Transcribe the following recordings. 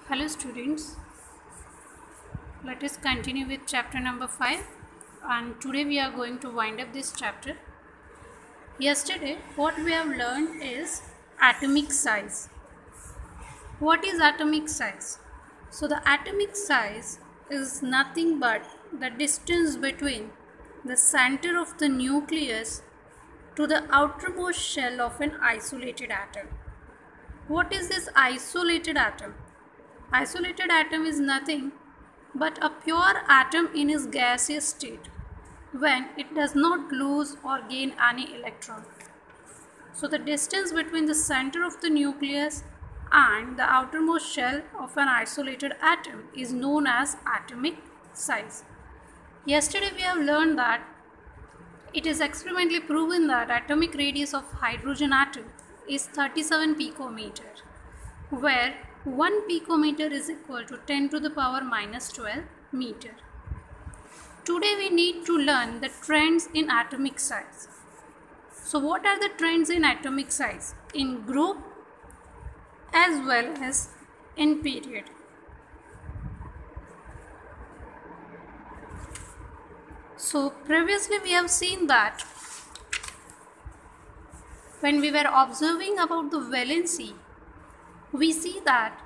Hello students, let us continue with chapter number 5 and today we are going to wind up this chapter. Yesterday what we have learned is atomic size. What is atomic size? So the atomic size is nothing but the distance between the center of the nucleus to the outermost shell of an isolated atom. What is this isolated atom? Isolated atom is nothing but a pure atom in its gaseous state when it does not lose or gain any electron. So the distance between the center of the nucleus and the outermost shell of an isolated atom is known as atomic size. Yesterday we have learned that it is experimentally proven that atomic radius of hydrogen atom is 37 picometer, where 1 picometer is equal to 10 to the power minus 12 meter. Today we need to learn the trends in atomic size. So what are the trends in atomic size in group as well as in period? So previously we have seen that when we were observing about the valency, we see that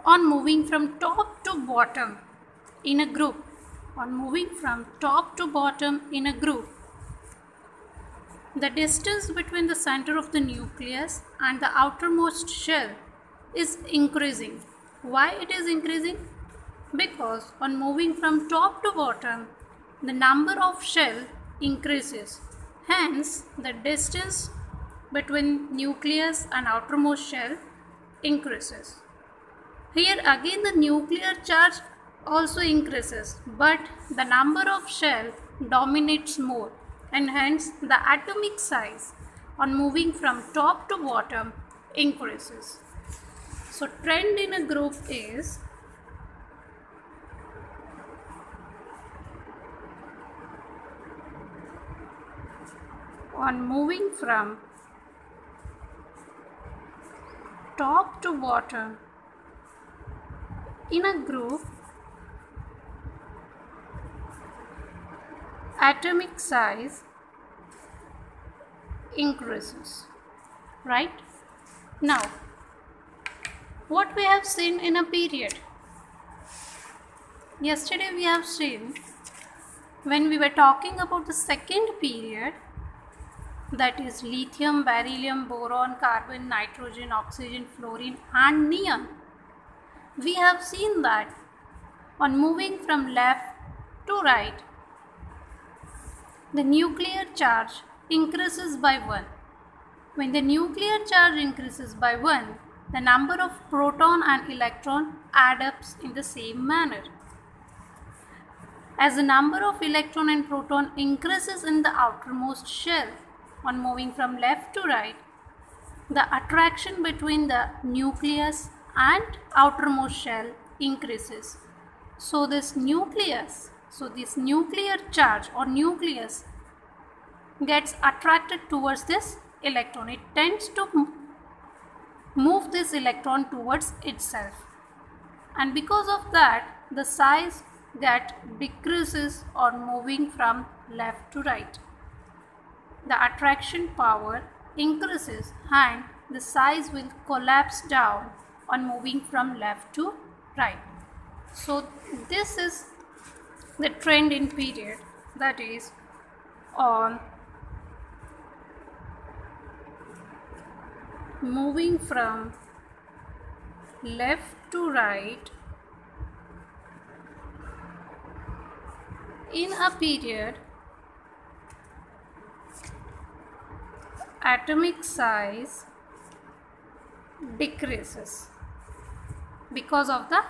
on moving from top to bottom in a group, the distance between the center of the nucleus and the outermost shell is increasing. Why it is increasing? Because on moving from top to bottom, the number of shell increases. Hence, the distance between nucleus and outermost shell increases. Here again the nuclear charge also increases, but the number of shell dominates more, and hence the atomic size on moving from top to bottom increases. So trend in a group is on moving from top to bottom in a group, atomic size increases, right? Now, what we have seen in a period? Yesterday we have seen when we were talking about the second period, that is lithium, beryllium, boron, carbon, nitrogen, oxygen, fluorine and neon. We have seen that on moving from left to right, the nuclear charge increases by 1. When the nuclear charge increases by 1, the number of proton and electron add up in the same manner. As the number of electron and proton increases in the outermost shell, on moving from left to right, the attraction between the nucleus and outermost shell increases. So this nuclear charge or nucleus gets attracted towards this electron. It tends to move this electron towards itself, and because of that the size decreases on moving from left to right. The attraction power increases and the size will collapse down on moving from left to right. So this is the trend in period, that is on moving from left to right in a period, atomic size decreases because of the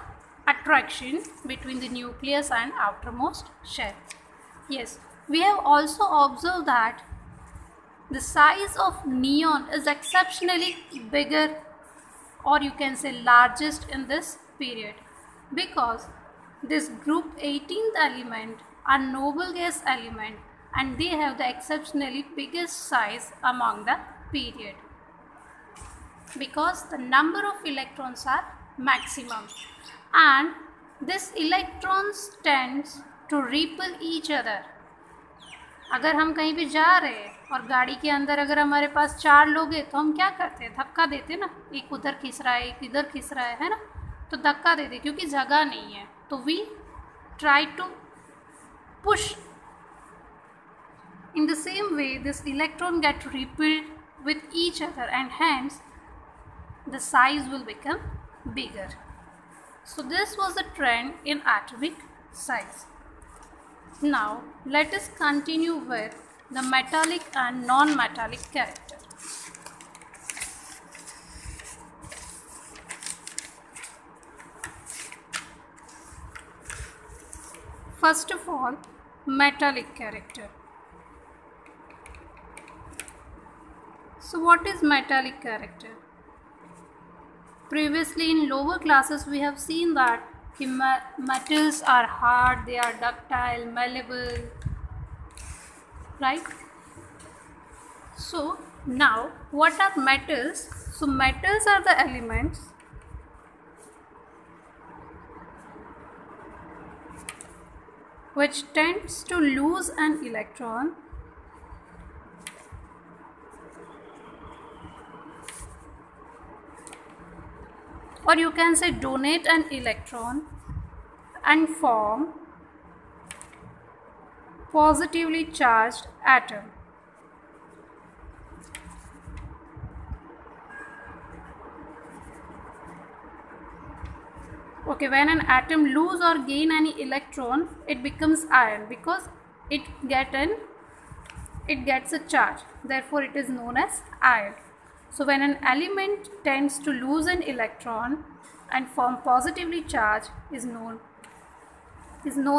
attraction between the nucleus and outermost shell. Yes, we have also observed that the size of neon is exceptionally bigger, or you can say largest in this period, because this group 18th element are noble gas element and they have the exceptionally biggest size among the period. because the number of electrons are maximum and this electrons tends to repel each other. अगर हम कहीं भी जा रहे हैं और गाड़ी के अंदर अगर हमारे पास 4 लोग हैं तो हम क्या करते हैं, धक्का देते ना, एक उधर खींच रहा है एक इधर खींच रहा है ना, तो धक्का देते क्योंकि जगह नहीं है. तो we try to push. In the same way, this electron get repelled with each other and hence the size will become bigger. So this was the trend in atomic size. Now let us continue with the metallic and non-metallic character. First of all, metallic character. So what is metallic character? Previously in lower classes we have seen that metals are hard, they are ductile, malleable, right? So now what are metals? So metals are the elements which tends to lose an electron or you can say donate an electron and form positively charged atom. Okay, when an atom lose or gain any electron, it becomes ion because it gets a charge. Therefore, it is known as ion. So when an element tends to lose an electron and form positively charged is known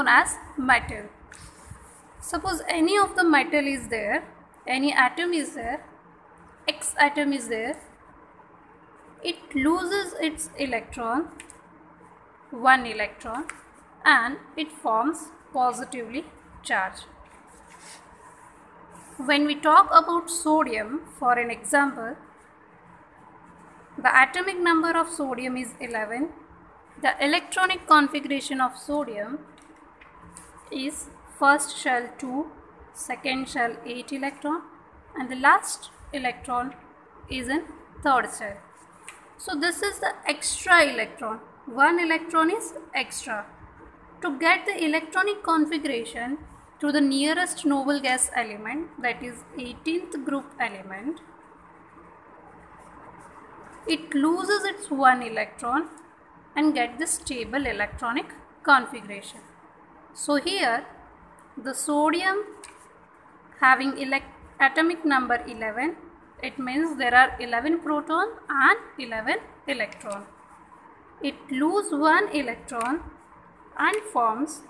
as metal. Suppose any of the metal is there, any atom is there, X atom is there, it loses its electron, one electron, and it forms positively charged. When we talk about sodium, for an example, the atomic number of sodium is 11. The electronic configuration of sodium is first shell 2, second shell 8 electron, and the last electron is in third shell. So this is the extra electron. One electron is extra. To get the electronic configuration to the nearest noble gas element, that is 18th group element, it loses its one electron and get the stable electronic configuration. So here the sodium having atomic number 11, it means there are 11 proton and 11 electron. It loses one electron and forms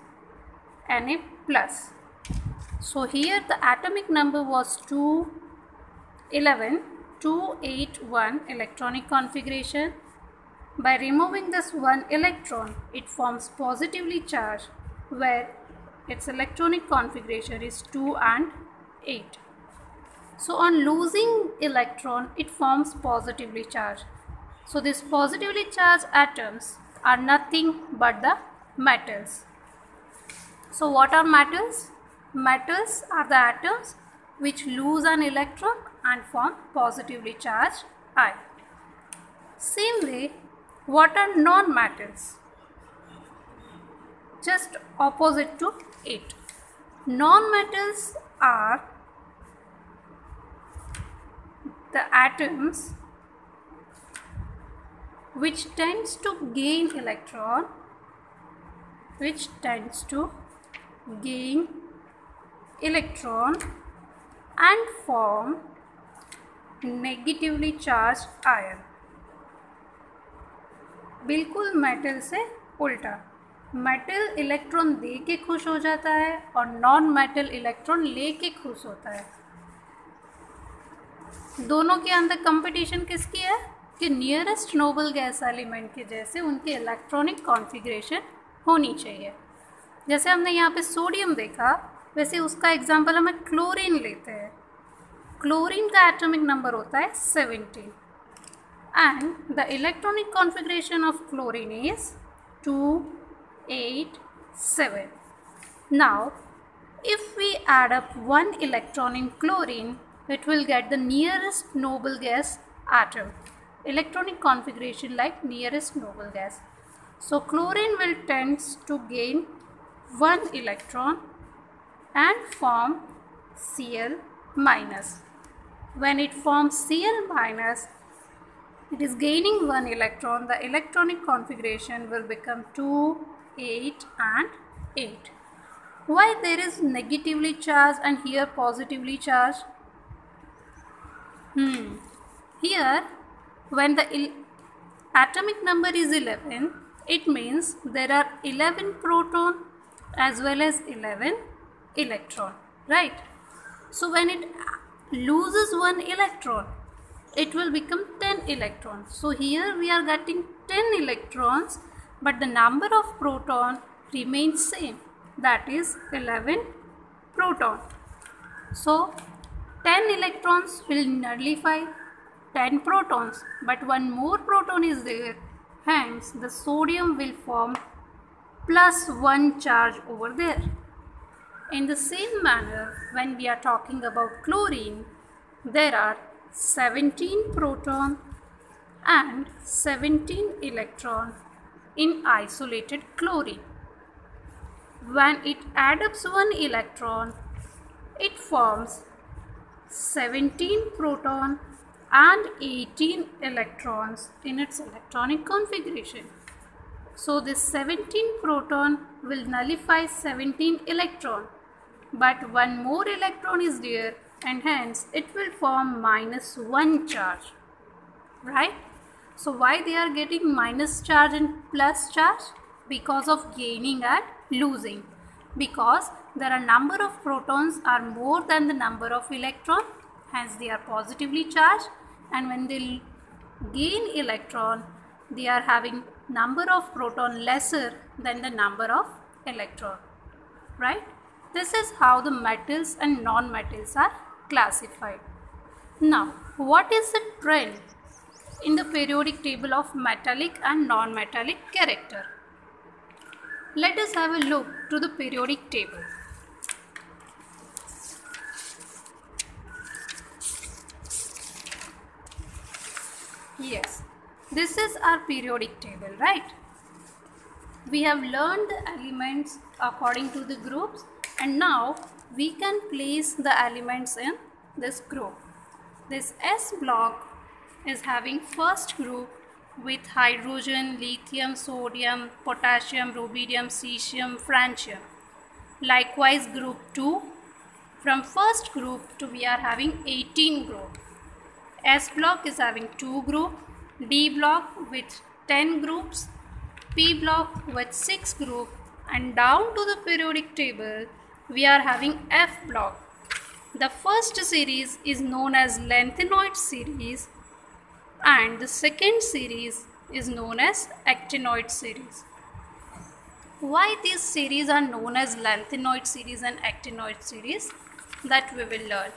Na plus. So here the atomic number was 211, 281 electronic configuration. By removing this one electron, it forms positively charged where its electronic configuration is 2 and 8. So on losing electron, it forms positively charged. So these positively charged atoms are nothing but the metals. So what are metals? Metals are the atoms which lose an electron and form positively charged ion. Same way, what are non-metals? Just opposite to it. Non-metals are the atoms which tends to gain electron, and form negatively charged ion. बिल्कुल metal से उल्टा. Metal electron दे के खुश हो जाता है और non metal electron ले के खुश होता है. दोनों के अंदर कंपटीशन किसकी है कि नियरेस्ट नोबल गैस एलिमेंट के जैसे उनके इलेक्ट्रॉनिक कॉन्फ़िगरेशन होनी चाहिए. जैसे हमने यहाँ पे सोडियम देखा, वैसे उसका एग्जांपल हमें क्लोरीन लेते हैं. क्लोरीन का एटॉमिक नंबर होता है 17 and the electronic configuration of chlorine is 2, 8, 7. Now, if we add up one electron in chlorine, it will get the nearest noble gas atom. Electronic configuration like nearest noble gas. So, chlorine will tend to gain one electron and form Cl minus. When it forms Cl minus, it is gaining one electron. The electronic configuration will become 2, 8 and 8. Why there is negatively charged and here positively charged? Here, when the atomic number is 11, it means there are 11 proton as well as 11 electron, right? So when it loses one electron, it will become 10 electrons. So here we are getting 10 electrons, but the number of proton remains same, that is 11 proton. So 10 electrons will nullify 10 protons, but one more proton is there, hence the sodium will form plus 1 charge over there. In the same manner, when we are talking about chlorine, there are 17 proton and 17 electron in isolated chlorine. When it adds one electron, it forms 17 proton and 18 electrons in its electronic configuration. So this 17 proton will nullify 17 electron, but one more electron is there and hence it will form minus 1 charge, right? So why they are getting minus charge and plus charge? Because of gaining and losing. Because there are number of protons are more than the number of electron, hence they are positively charged, and when they gain electron, they are having number of proton lesser than the number of electron, right? This is how the metals and non-metals are classified. Now, what is the trend in the periodic table of metallic and non-metallic character? Let us have a look to the periodic table. Yes, this is our periodic table, right? We have learned the elements according to the groups, and now we can place the elements in this group. This S block is having first group with hydrogen, lithium, sodium, potassium, rubidium, cesium, francium. Likewise group 2, from first group to we are having 18 group. S block is having 2 group, D block with 10 groups, P block with 6 group, and down to the periodic table we are having F block. The first series is known as lanthanoid series and the second series is known as actinoid series. Why these series are known as lanthanoid series and actinoid series, that we will learn.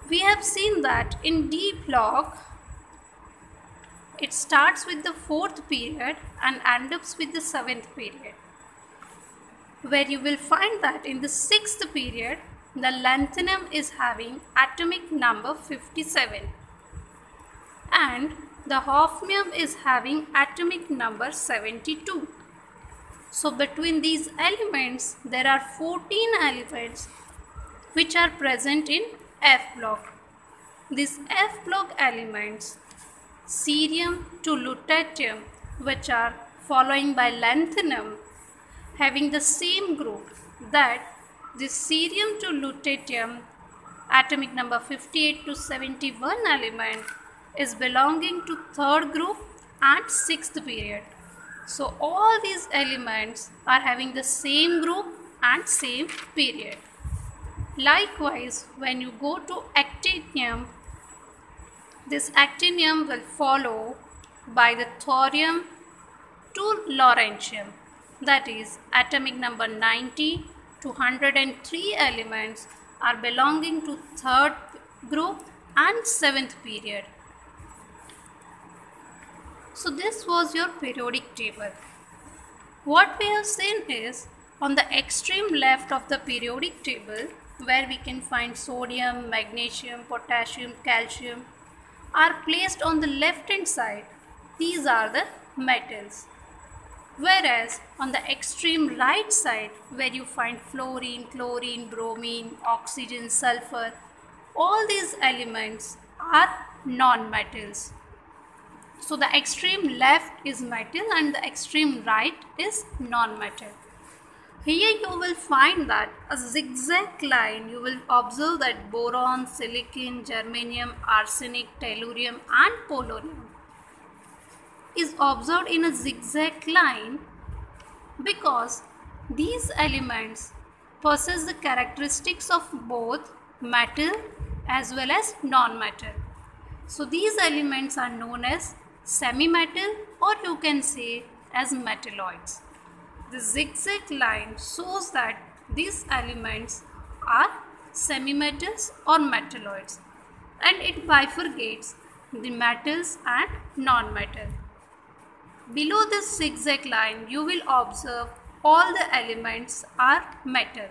We have seen that in D block it starts with the 4th period and ends up with the 7th period, where you will find that in the 6th period the lanthanum is having atomic number 57 and the hafnium is having atomic number 72. So between these elements there are 14 elements which are present in F block. These F block elements, cerium to lutetium, which are following by lanthanum, having the same group, that this cerium to lutetium atomic number 58 to 71 element is belonging to 3rd group and 6th period. So all these elements are having the same group and same period. Likewise, when you go to actinium, this actinium will follow by the thorium to lawrencium, that is atomic number 90 to 103 elements are belonging to 3rd group and 7th period. So this was your periodic table. What we have seen is on the extreme left of the periodic table, where we can find sodium, magnesium, potassium, calcium are placed on the left hand side. These are the metals. Whereas on the extreme right side, where you find fluorine, chlorine, bromine, oxygen, sulfur, all these elements are non-metals. So the extreme left is metal and the extreme right is non-metal. Here you will find that a zigzag line, you will observe that boron, silicon, germanium, arsenic, tellurium and polonium is observed in a zigzag line because these elements possess the characteristics of both metal as well as non-metal. So these elements are known as semi-metal, or you can say as metalloids. The zigzag line shows that these elements are semi-metals or metalloids, and it bifurcates the metals and non-metal. Below this zigzag line you will observe all the elements are metal,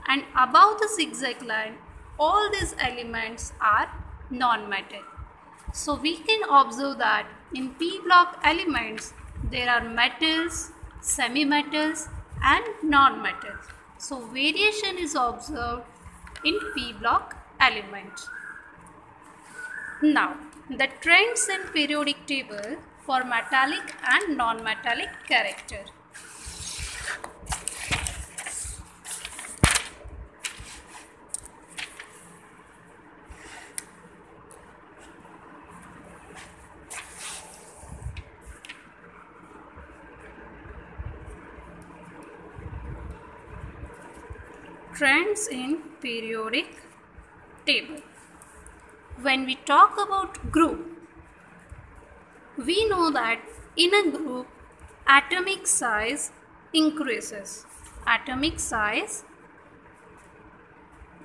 and above the zigzag line all these elements are non-metal. So we can observe that in p block elements there are metals, semi-metals and non-metals. So variation is observed in p block elements. Now the trends in periodic table for metallic and non-metallic character. Trends in periodic table. When we talk about group, we know that in a group atomic size increases. Atomic size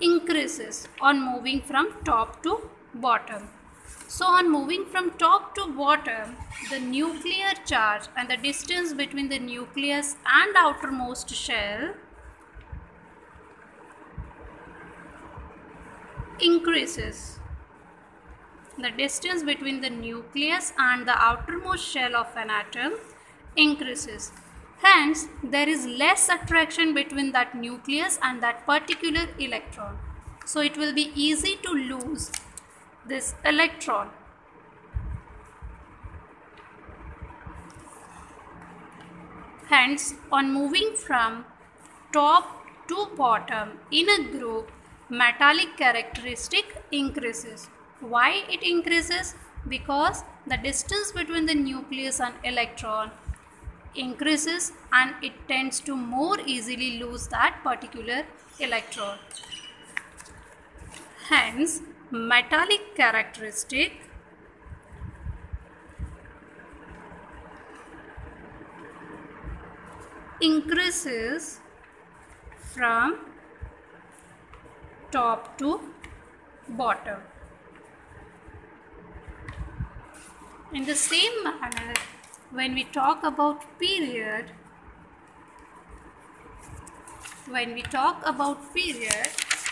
increases on moving from top to bottom. So on moving from top to bottom, the nuclear charge and the distance between the nucleus and outermost shell increases. The distance between the nucleus and the outermost shell of an atom increases. Hence, there is less attraction between that nucleus and that particular electron. So it will be easy to lose this electron. Hence, on moving from top to bottom in a group, metallic characteristic increases. Why it increases? Because the distance between the nucleus and electron increases and it tends to more easily lose that particular electron. Hence, metallic characteristic increases from top to bottom. In the same manner, when we talk about period,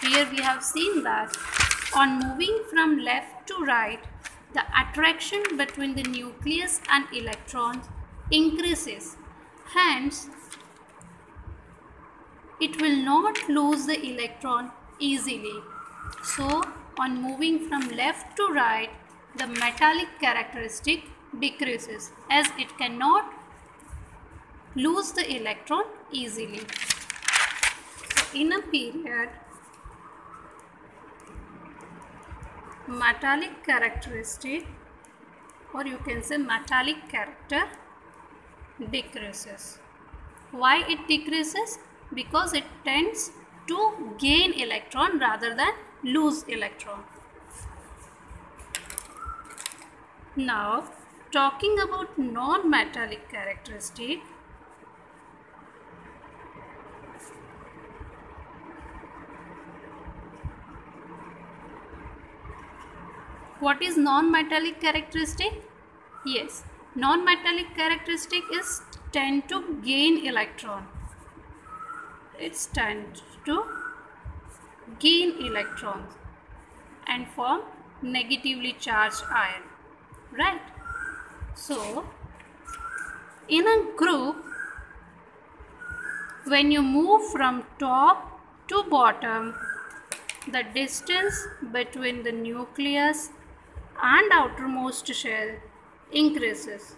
here we have seen that on moving from left to right, the attraction between the nucleus and electrons increases. Hence, it will not lose the electron easily. So, on moving from left to right, the metallic characteristic decreases as it cannot lose the electron easily. So, in a period, metallic characteristic, or you can say metallic character, decreases. Why it decreases? Because it tends to gain electron rather than lose electron. Now, talking about non-metallic characteristic, what is non-metallic characteristic? Yes, Non-metallic characteristic is tend to gain electron. It's tend to gain electrons and form negatively charged ion, right? So in a group, when you move from top to bottom, the distance between the nucleus and outermost shell increases.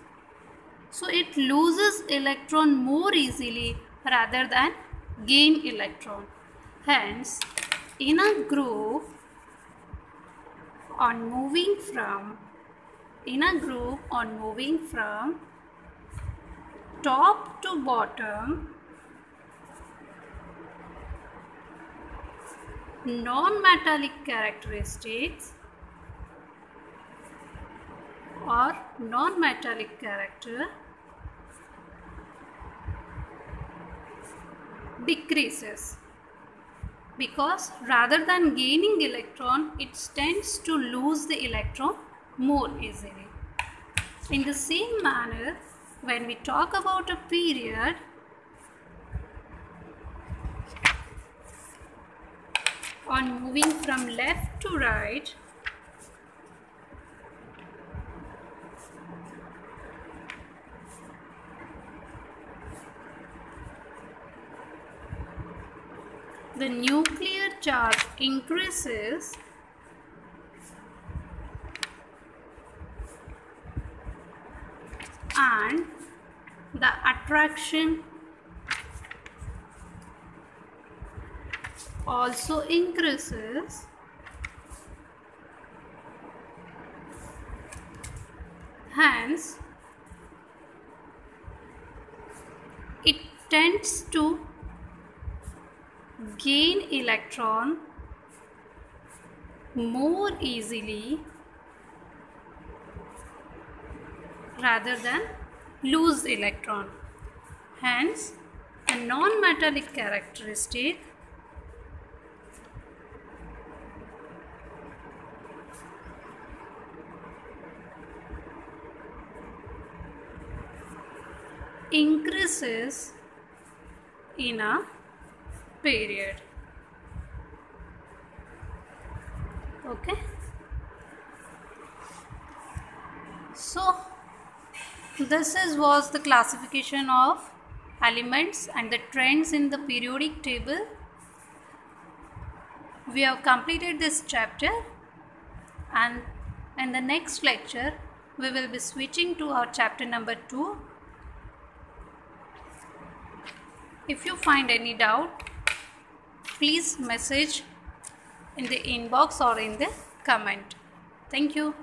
So it loses electron more easily rather than gain electron. Hence, in a group, on moving from top to bottom, non-metallic characteristics or non-metallic character decreases, because rather than gaining electron, it tends to lose the electron more easily. In the same manner, when we talk about a period, on moving from left to right, the nuclear charge increases and the attraction also increases. Hence, it tends to gain electron more easily rather than lose electron. Hence, a non-metallic characteristic increases in a period. Okay. So this was the classification of elements and the trends in the periodic table. We have completed this chapter, and in the next lecture we will be switching to our chapter number 2. If you find any doubt, please message in the inbox or in the comment. Thank you.